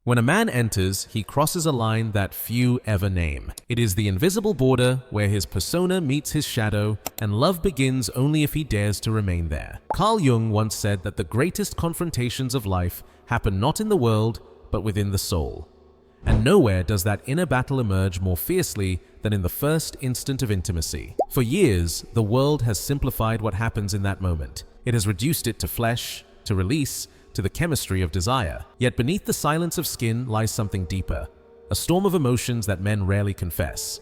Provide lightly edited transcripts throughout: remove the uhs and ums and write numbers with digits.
When a man enters, he crosses a line that few ever name. It is the invisible border where his persona meets his shadow, and love begins only if he dares to remain there. Carl Jung once said that the greatest confrontations of life happen not in the world, but within the soul. And nowhere does that inner battle emerge more fiercely than in the first instant of intimacy. For years, the world has simplified what happens in that moment. It has reduced it to flesh, to release, to the chemistry of desire. Yet beneath the silence of skin lies something deeper, a storm of emotions that men rarely confess.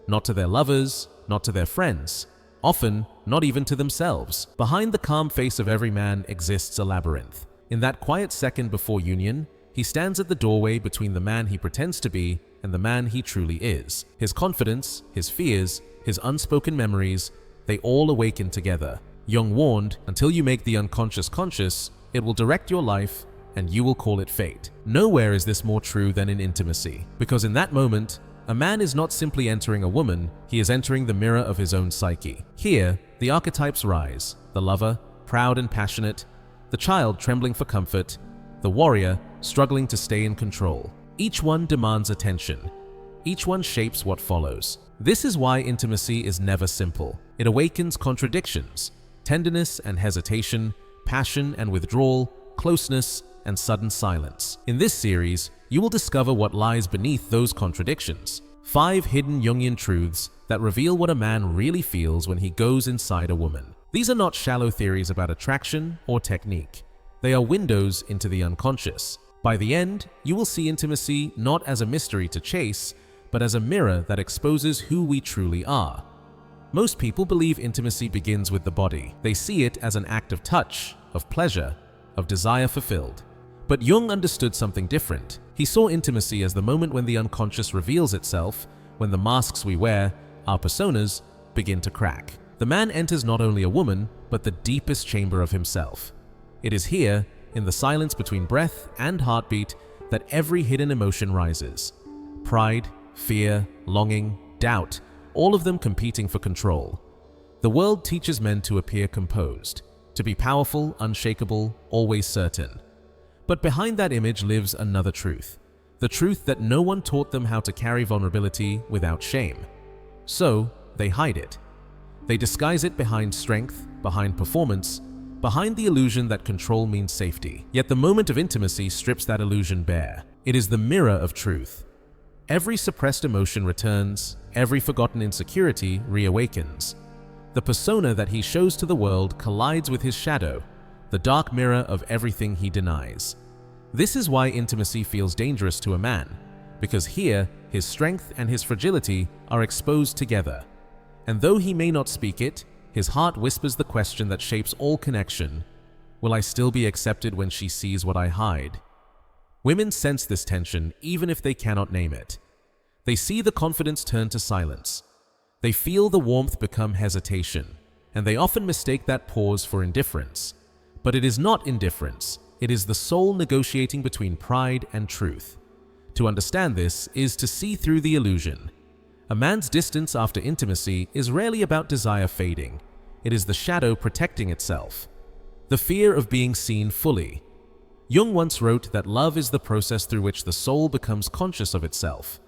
Not to their lovers, not to their friends, often not even to themselves. Behind the calm face of every man exists a labyrinth. In that quiet second before union, he stands at the doorway between the man he pretends to be and the man he truly is. His confidence, his fears, his unspoken memories, they all awaken together. Jung warned, until you make the unconscious conscious, it will direct your life, and you will call it fate. Nowhere is this more true than in intimacy, because in that moment, a man is not simply entering a woman, he is entering the mirror of his own psyche. Here, the archetypes rise: the lover, proud and passionate; the child trembling for comfort; the warrior, struggling to stay in control. Each one demands attention. Each one shapes what follows. This is why intimacy is never simple. It awakens contradictions, tenderness and hesitation, passion and withdrawal, closeness and sudden silence. In this series, you will discover what lies beneath those contradictions. 5 hidden Jungian truths that reveal what a man really feels when he goes inside a woman. These are not shallow theories about attraction or technique. They are windows into the unconscious. By the end, you will see intimacy not as a mystery to chase, but as a mirror that exposes who we truly are. Most people believe intimacy begins with the body. They see it as an act of touch, of pleasure, of desire fulfilled. But Jung understood something different. He saw intimacy as the moment when the unconscious reveals itself, when the masks we wear, our personas, begin to crack. The man enters not only a woman, but the deepest chamber of himself. It is here, in the silence between breath and heartbeat, that every hidden emotion rises. Pride, fear, longing, doubt, all of them competing for control. The world teaches men to appear composed, to be powerful, unshakable, always certain. But behind that image lives another truth, the truth that no one taught them how to carry vulnerability without shame. So, they hide it. They disguise it behind strength, behind performance, behind the illusion that control means safety. Yet the moment of intimacy strips that illusion bare. It is the mirror of truth. Every suppressed emotion returns, every forgotten insecurity reawakens. The persona that he shows to the world collides with his shadow, the dark mirror of everything he denies. This is why intimacy feels dangerous to a man, because here, his strength and his fragility are exposed together. And though he may not speak it, his heart whispers the question that shapes all connection: will I still be accepted when she sees what I hide? Women sense this tension even if they cannot name it. They see the confidence turn to silence. They feel the warmth become hesitation, and they often mistake that pause for indifference. But it is not indifference, it is the soul negotiating between pride and truth. To understand this is to see through the illusion. A man's distance after intimacy is rarely about desire fading. It is the shadow protecting itself. The fear of being seen fully. Jung once wrote that love is the process through which the soul becomes conscious of itself.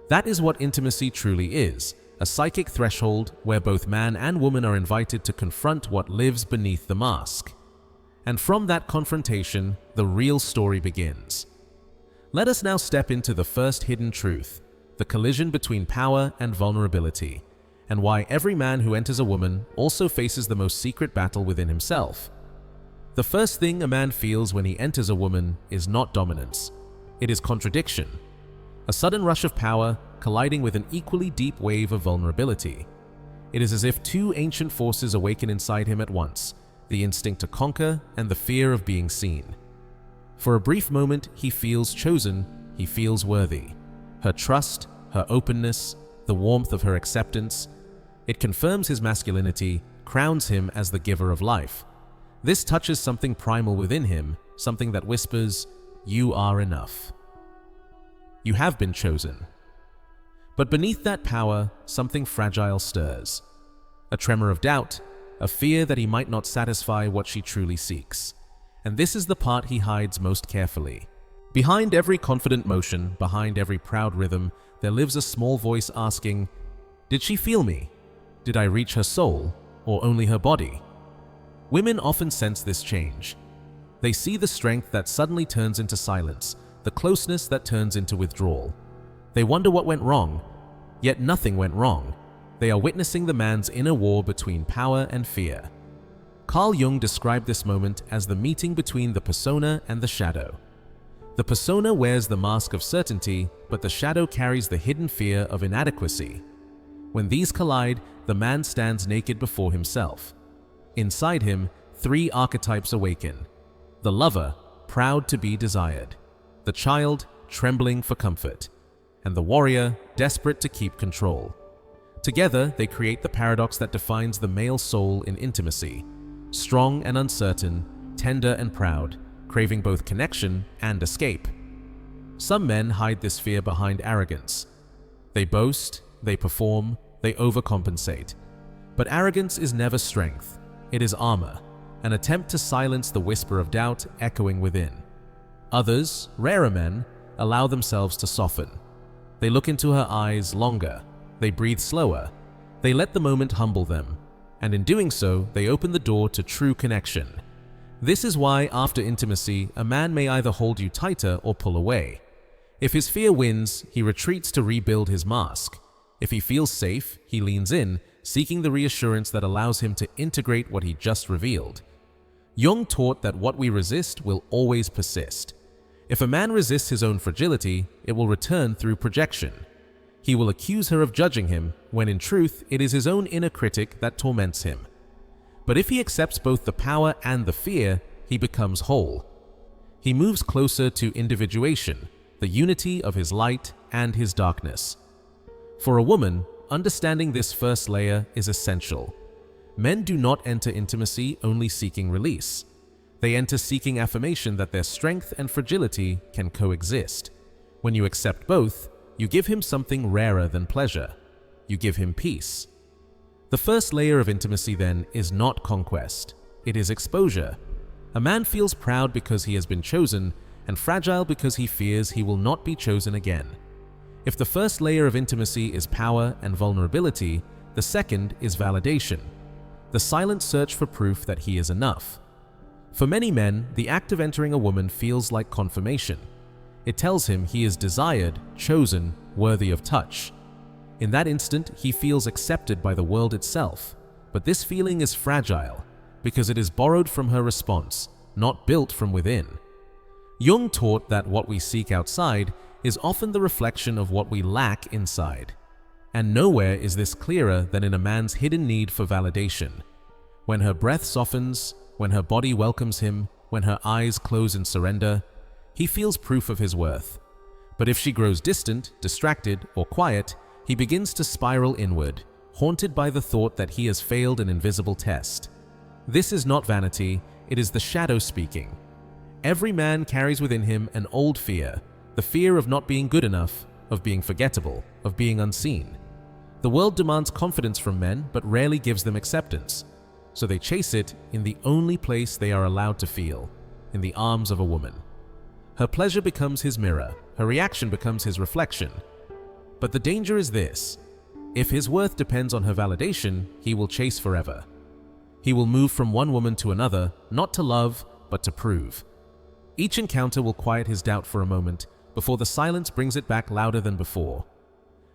That is what intimacy truly is, a psychic threshold where both man and woman are invited to confront what lives beneath the mask. And from that confrontation, the real story begins. Let us now step into the first hidden truth, the collision between power and vulnerability, and why every man who enters a woman also faces the most secret battle within himself. The first thing a man feels when he enters a woman is not dominance. It is contradiction. A sudden rush of power colliding with an equally deep wave of vulnerability. It is as if 2 ancient forces awaken inside him at once, the instinct to conquer and the fear of being seen. For a brief moment, he feels chosen, he feels worthy. Her trust, her openness, the warmth of her acceptance. It confirms his masculinity, crowns him as the giver of life. This touches something primal within him, something that whispers, "You are enough. You have been chosen." But beneath that power, something fragile stirs. A tremor of doubt, a fear that he might not satisfy what she truly seeks. And this is the part he hides most carefully. Behind every confident motion, behind every proud rhythm, there lives a small voice asking, "Did she feel me? Did I reach her soul, or only her body?" Women often sense this change. They see the strength that suddenly turns into silence, the closeness that turns into withdrawal. They wonder what went wrong, yet nothing went wrong. They are witnessing the man's inner war between power and fear. Carl Jung described this moment as the meeting between the persona and the shadow. The persona wears the mask of certainty, but the shadow carries the hidden fear of inadequacy. When these collide, the man stands naked before himself. Inside him, three archetypes awaken: the lover, proud to be desired; the child, trembling for comfort; and the warrior, desperate to keep control. Together, they create the paradox that defines the male soul in intimacy: strong and uncertain, tender and proud, craving both connection and escape. Some men hide this fear behind arrogance. They boast, they perform, they overcompensate. But arrogance is never strength. It is armor, an attempt to silence the whisper of doubt echoing within. Others, rarer men, allow themselves to soften. They look into her eyes longer. They breathe slower. They let the moment humble them. And in doing so, they open the door to true connection. This is why, after intimacy, a man may either hold you tighter or pull away. If his fear wins, he retreats to rebuild his mask. If he feels safe, he leans in, seeking the reassurance that allows him to integrate what he just revealed. Jung taught that what we resist will always persist. If a man resists his own fragility, it will return through projection. He will accuse her of judging him, when in truth it is his own inner critic that torments him. But if he accepts both the power and the fear, he becomes whole. He moves closer to individuation, the unity of his light and his darkness. For a woman, understanding this first layer is essential. Men do not enter intimacy only seeking release. They enter seeking affirmation that their strength and fragility can coexist. When you accept both, you give him something rarer than pleasure. You give him peace. The first layer of intimacy, then, is not conquest. It is exposure. A man feels proud because he has been chosen, and fragile because he fears he will not be chosen again. If the first layer of intimacy is power and vulnerability, the second is validation, the silent search for proof that he is enough. For many men, the act of entering a woman feels like confirmation. It tells him he is desired, chosen, worthy of touch. In that instant, he feels accepted by the world itself. But this feeling is fragile because it is borrowed from her response, not built from within. Jung taught that what we seek outside is often the reflection of what we lack inside. And nowhere is this clearer than in a man's hidden need for validation. When her breath softens, when her body welcomes him, when her eyes close in surrender, he feels proof of his worth. But if she grows distant, distracted, or quiet, he begins to spiral inward, haunted by the thought that he has failed an invisible test. This is not vanity, it is the shadow speaking. Every man carries within him an old fear, the fear of not being good enough, of being forgettable, of being unseen. The world demands confidence from men, but rarely gives them acceptance. So they chase it in the only place they are allowed to feel, in the arms of a woman. Her pleasure becomes his mirror, her reaction becomes his reflection. But the danger is this: if his worth depends on her validation, he will chase forever. He will move from one woman to another, not to love, but to prove. Each encounter will quiet his doubt for a moment, before the silence brings it back louder than before.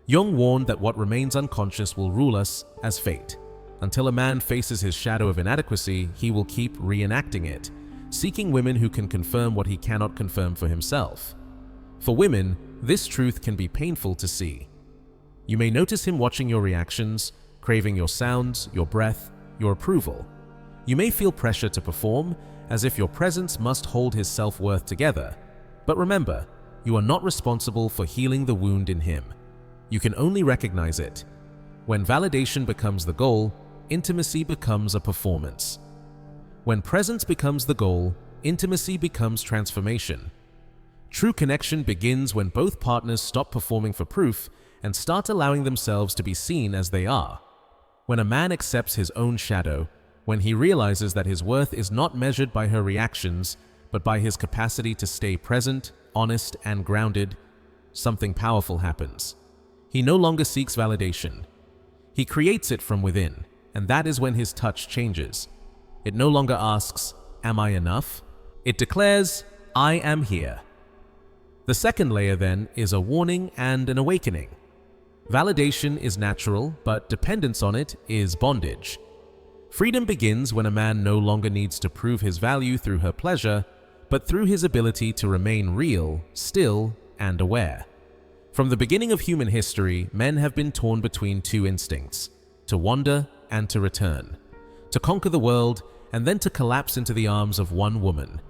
Jung warned that what remains unconscious will rule us as fate. Until a man faces his shadow of inadequacy, he will keep reenacting it, seeking women who can confirm what he cannot confirm for himself. For women, this truth can be painful to see. You may notice him watching your reactions, craving your sounds, your breath, your approval. You may feel pressure to perform, as if your presence must hold his self-worth together. But remember, you are not responsible for healing the wound in him. You can only recognize it. When validation becomes the goal, intimacy becomes a performance. When presence becomes the goal, intimacy becomes transformation. True connection begins when both partners stop performing for proof and start allowing themselves to be seen as they are. When a man accepts his own shadow, when he realizes that his worth is not measured by her reactions, but by his capacity to stay present, honest, and grounded, something powerful happens. He no longer seeks validation. He creates it from within, and that is when his touch changes. It no longer asks, "Am I enough?" It declares, "I am here." The second layer then is a warning and an awakening. Validation is natural, but dependence on it is bondage. Freedom begins when a man no longer needs to prove his value through her pleasure, but through his ability to remain real, still, and aware. From the beginning of human history, men have been torn between two instincts: to wander and to return, to conquer the world and then to collapse into the arms of one woman.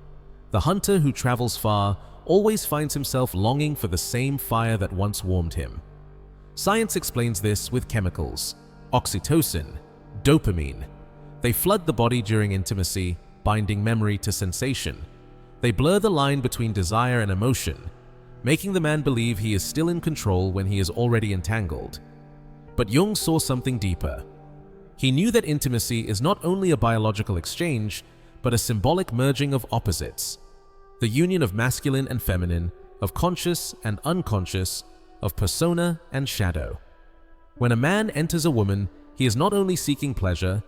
The hunter who travels far always finds himself longing for the same fire that once warmed him. Science explains this with chemicals: oxytocin, dopamine. They flood the body during intimacy, binding memory to sensation. They blur the line between desire and emotion, making the man believe he is still in control when he is already entangled. But Jung saw something deeper. He knew that intimacy is not only a biological exchange, but a symbolic merging of opposites, the union of masculine and feminine, of conscious and unconscious, of persona and shadow. When a man enters a woman, he is not only seeking pleasure,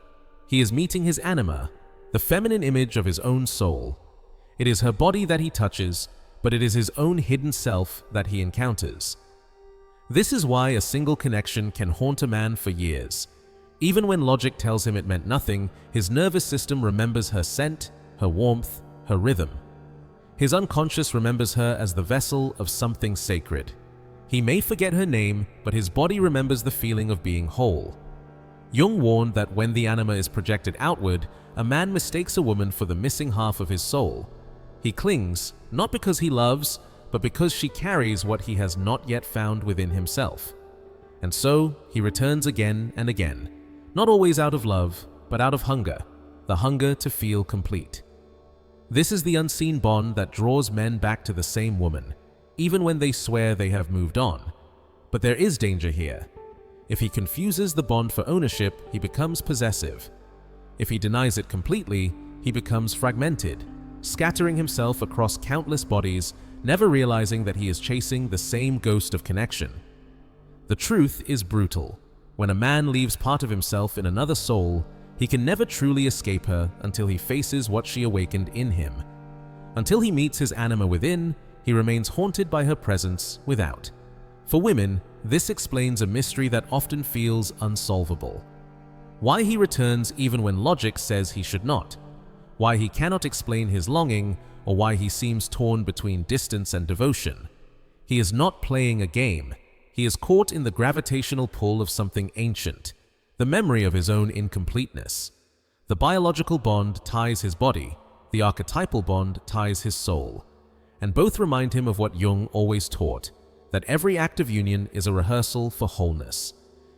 he is meeting his anima, the feminine image of his own soul. It is her body that he touches, but it is his own hidden self that he encounters. This is why a single connection can haunt a man for years. Even when logic tells him it meant nothing, his nervous system remembers her scent, her warmth, her rhythm. His unconscious remembers her as the vessel of something sacred. He may forget her name, but his body remembers the feeling of being whole. Jung warned that when the anima is projected outward, a man mistakes a woman for the missing half of his soul. He clings, not because he loves, but because she carries what he has not yet found within himself. And so, he returns again and again, not always out of love, but out of hunger, the hunger to feel complete. This is the unseen bond that draws men back to the same woman, even when they swear they have moved on. But there is danger here. If he confuses the bond for ownership, he becomes possessive. If he denies it completely, he becomes fragmented, scattering himself across countless bodies, never realizing that he is chasing the same ghost of connection. The truth is brutal. When a man leaves part of himself in another soul, he can never truly escape her until he faces what she awakened in him. Until he meets his anima within, he remains haunted by her presence without. For women, this explains a mystery that often feels unsolvable. Why he returns even when logic says he should not. Why he cannot explain his longing, or why he seems torn between distance and devotion. He is not playing a game. He is caught in the gravitational pull of something ancient, the memory of his own incompleteness. The biological bond ties his body, the archetypal bond ties his soul, and both remind him of what Jung always taught, that every act of union is a rehearsal for wholeness.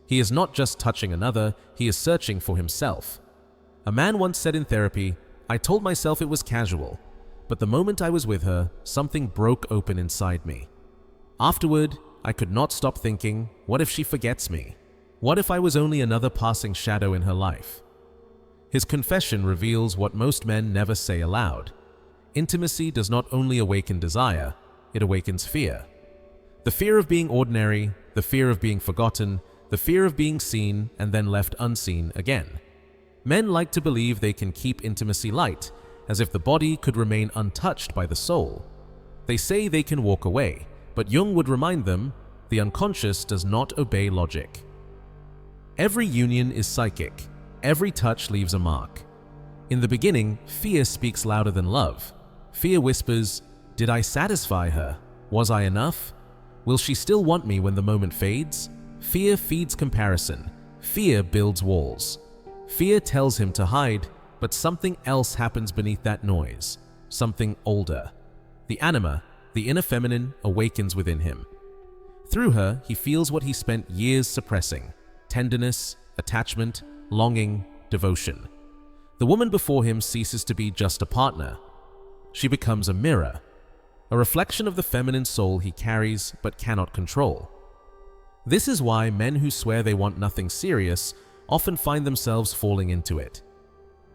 He is not just touching another, he is searching for himself. A man once said in therapy, "I told myself it was casual, but the moment I was with her, something broke open inside me. Afterward, I could not stop thinking, what if she forgets me? What if I was only another passing shadow in her life?" His confession reveals what most men never say aloud. Intimacy does not only awaken desire, it awakens fear. The fear of being ordinary, the fear of being forgotten, the fear of being seen and then left unseen again. Men like to believe they can keep intimacy light, as if the body could remain untouched by the soul. They say they can walk away, but Jung would remind them, the unconscious does not obey logic. Every union is psychic. Every touch leaves a mark. In the beginning, fear speaks louder than love. Fear whispers, "Did I satisfy her? Was I enough? Will she still want me when the moment fades?" Fear feeds comparison. Fear builds walls. Fear tells him to hide, but something else happens beneath that noise. Something older. The anima, the inner feminine, awakens within him. Through her, he feels what he spent years suppressing: tenderness, attachment, longing, devotion. The woman before him ceases to be just a partner. She becomes a mirror, a reflection of the feminine soul he carries but cannot control. This is why men who swear they want nothing serious often find themselves falling into it.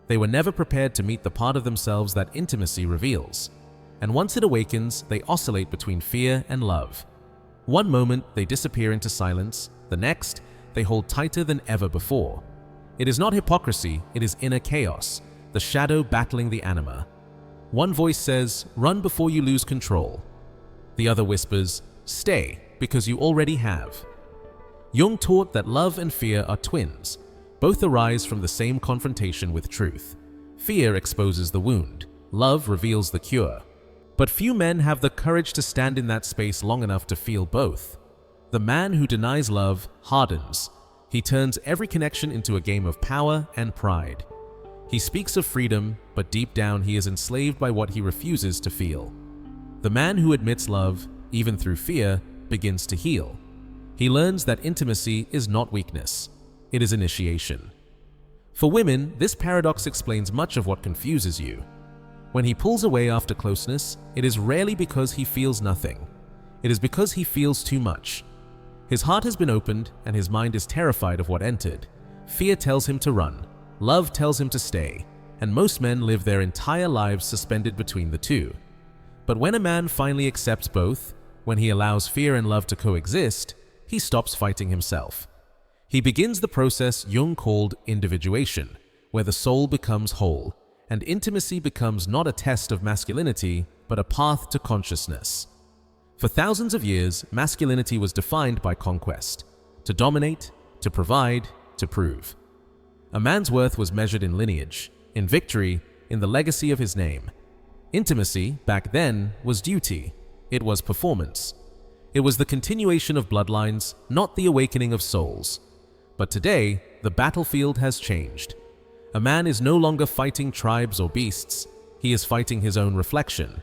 They were never prepared to meet the part of themselves that intimacy reveals. And once it awakens, they oscillate between fear and love. One moment, they disappear into silence. The next, they hold tighter than ever before. It is not hypocrisy, it is inner chaos, the shadow battling the anima. One voice says, "Run before you lose control." The other whispers, "Stay, because you already have." Jung taught that love and fear are twins. Both arise from the same confrontation with truth. Fear exposes the wound. Love reveals the cure. But few men have the courage to stand in that space long enough to feel both. The man who denies love hardens. He turns every connection into a game of power and pride. He speaks of freedom, but deep down he is enslaved by what he refuses to feel. The man who admits love, even through fear, begins to heal. He learns that intimacy is not weakness, it is initiation. For women, this paradox explains much of what confuses you. When he pulls away after closeness, it is rarely because he feels nothing. It is because he feels too much. His heart has been opened and his mind is terrified of what entered. Fear tells him to run, love tells him to stay, and most men live their entire lives suspended between the two. But when a man finally accepts both, when he allows fear and love to coexist, he stops fighting himself. He begins the process Jung called individuation, where the soul becomes whole, and intimacy becomes not a test of masculinity, but a path to consciousness. For thousands of years, masculinity was defined by conquest, to dominate, to provide, to prove. A man's worth was measured in lineage, in victory, in the legacy of his name. Intimacy, back then, was duty. It was performance. It was the continuation of bloodlines, not the awakening of souls. But today, the battlefield has changed. A man is no longer fighting tribes or beasts. He is fighting his own reflection.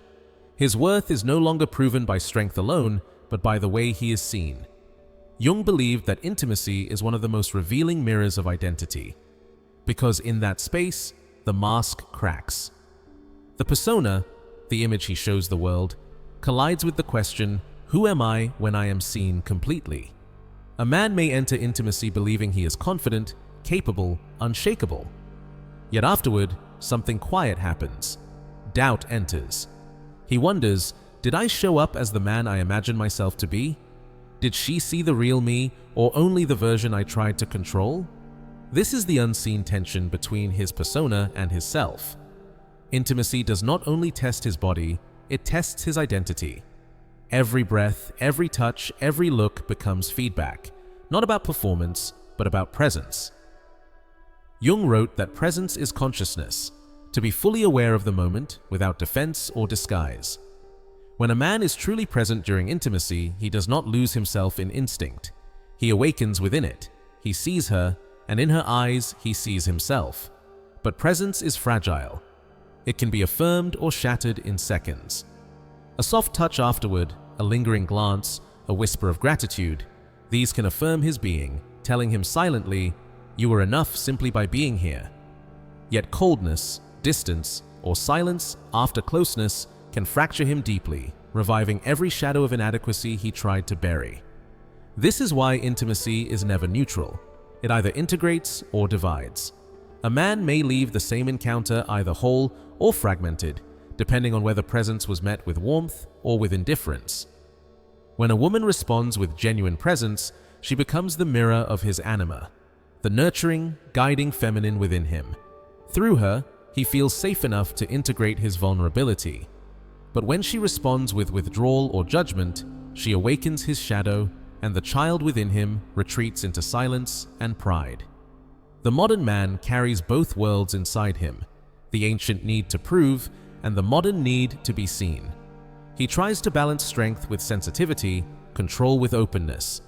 His worth is no longer proven by strength alone, but by the way he is seen. Jung believed that intimacy is one of the most revealing mirrors of identity, because in that space, the mask cracks. The persona, the image he shows the world, collides with the question, who am I when I am seen completely? A man may enter intimacy believing he is confident, capable, unshakable. Yet afterward, something quiet happens. Doubt enters. He wonders, did I show up as the man I imagined myself to be? Did she see the real me, or only the version I tried to control? This is the unseen tension between his persona and his self. Intimacy does not only test his body, it tests his identity. Every breath, every touch, every look becomes feedback, not about performance, but about presence. Jung wrote that presence is consciousness, to be fully aware of the moment without defense or disguise. When a man is truly present during intimacy, he does not lose himself in instinct. He awakens within it. He sees her, and in her eyes, he sees himself. But presence is fragile. It can be affirmed or shattered in seconds. A soft touch afterward, a lingering glance, a whisper of gratitude, these can affirm his being, telling him silently, "You are enough simply by being here." Yet coldness, distance, or silence after closeness can fracture him deeply, reviving every shadow of inadequacy he tried to bury. This is why intimacy is never neutral. It either integrates or divides. A man may leave the same encounter either whole or fragmented, depending on whether presence was met with warmth or with indifference. When a woman responds with genuine presence, she becomes the mirror of his anima, the nurturing, guiding feminine within him. Through her, he feels safe enough to integrate his vulnerability. But when she responds with withdrawal or judgment, she awakens his shadow, and the child within him retreats into silence and pride. The modern man carries both worlds inside him, the ancient need to prove and the modern need to be seen. He tries to balance strength with sensitivity, control with openness.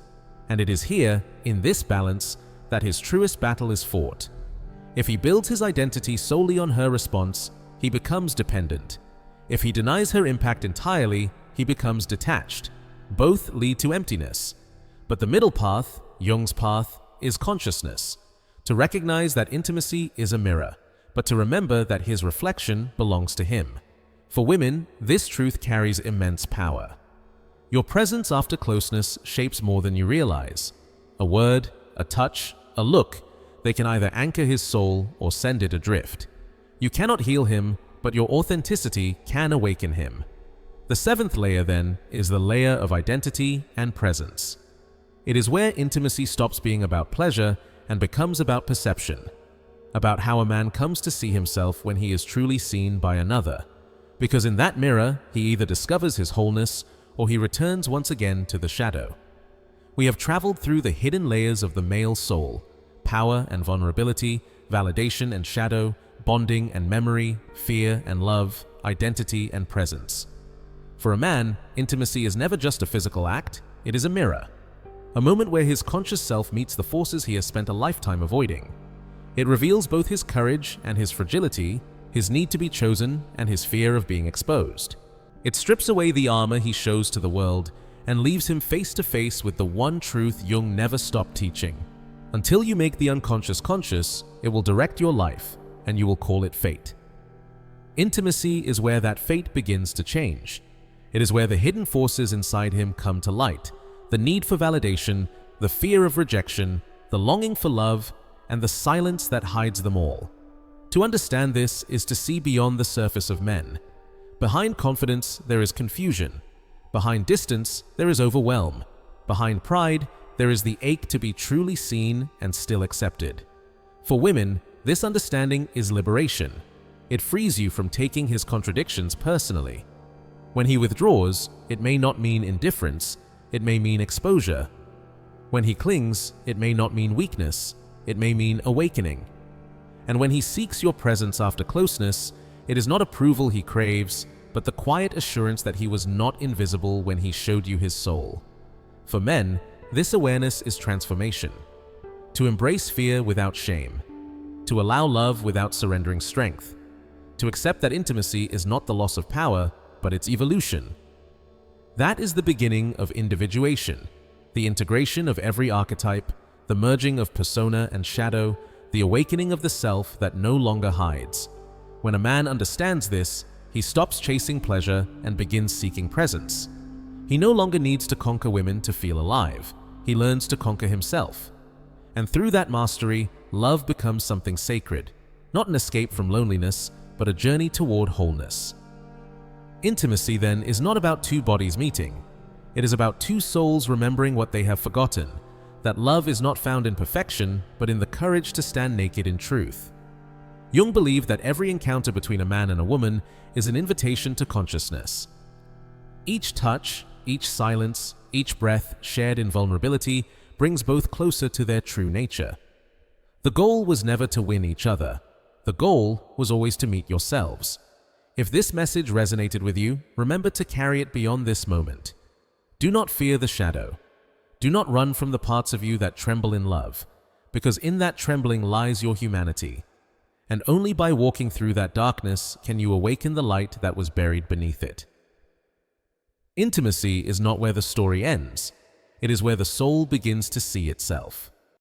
And it is here, in this balance, that his truest battle is fought. If he builds his identity solely on her response, he becomes dependent. If he denies her impact entirely, he becomes detached. Both lead to emptiness. But the middle path, Jung's path, is consciousness. To recognize that intimacy is a mirror, but to remember that his reflection belongs to him. For women, this truth carries immense power. Your presence after closeness shapes more than you realize. A word, a touch, a look, they can either anchor his soul or send it adrift. You cannot heal him, but your authenticity can awaken him. The seventh layer, then, is the layer of identity and presence. It is where intimacy stops being about pleasure and becomes about perception, about how a man comes to see himself when he is truly seen by another, because in that mirror he either discovers his wholeness or he returns once again to the shadow. We have traveled through the hidden layers of the male soul: power and vulnerability, validation and shadow, bonding and memory, fear and love, identity and presence. For a man, intimacy is never just a physical act, it is a mirror. A moment where his conscious self meets the forces he has spent a lifetime avoiding. It reveals both his courage and his fragility, his need to be chosen and his fear of being exposed. It strips away the armor he shows to the world and leaves him face to face with the one truth Jung never stopped teaching. Until you make the unconscious conscious, it will direct your life, and you will call it fate. Intimacy is where that fate begins to change. It is where the hidden forces inside him come to light: the need for validation, the fear of rejection, the longing for love, and the silence that hides them all. To understand this is to see beyond the surface of men. Behind confidence, there is confusion. Behind distance, there is overwhelm. Behind pride, there is the ache to be truly seen and still accepted. For women, this understanding is liberation. It frees you from taking his contradictions personally. When he withdraws, it may not mean indifference, it may mean exposure. When he clings, it may not mean weakness, it may mean awakening. And when he seeks your presence after closeness, it is not approval he craves, but the quiet assurance that he was not invisible when he showed you his soul. For men, this awareness is transformation. To embrace fear without shame. To allow love without surrendering strength. To accept that intimacy is not the loss of power, but its evolution. That is the beginning of individuation, the integration of every archetype, the merging of persona and shadow, the awakening of the self that no longer hides. When a man understands this, he stops chasing pleasure and begins seeking presence. He no longer needs to conquer women to feel alive. He learns to conquer himself. And through that mastery, love becomes something sacred, not an escape from loneliness, but a journey toward wholeness. Intimacy, then, is not about two bodies meeting. It is about two souls remembering what they have forgotten, that love is not found in perfection, but in the courage to stand naked in truth. Jung believed that every encounter between a man and a woman is an invitation to consciousness. Each touch, each silence, each breath shared in vulnerability brings both closer to their true nature. The goal was never to win each other. The goal was always to meet yourselves. If this message resonated with you, remember to carry it beyond this moment. Do not fear the shadow. Do not run from the parts of you that tremble in love, because in that trembling lies your humanity. And only by walking through that darkness can you awaken the light that was buried beneath it. Intimacy is not where the story ends. It is where the soul begins to see itself.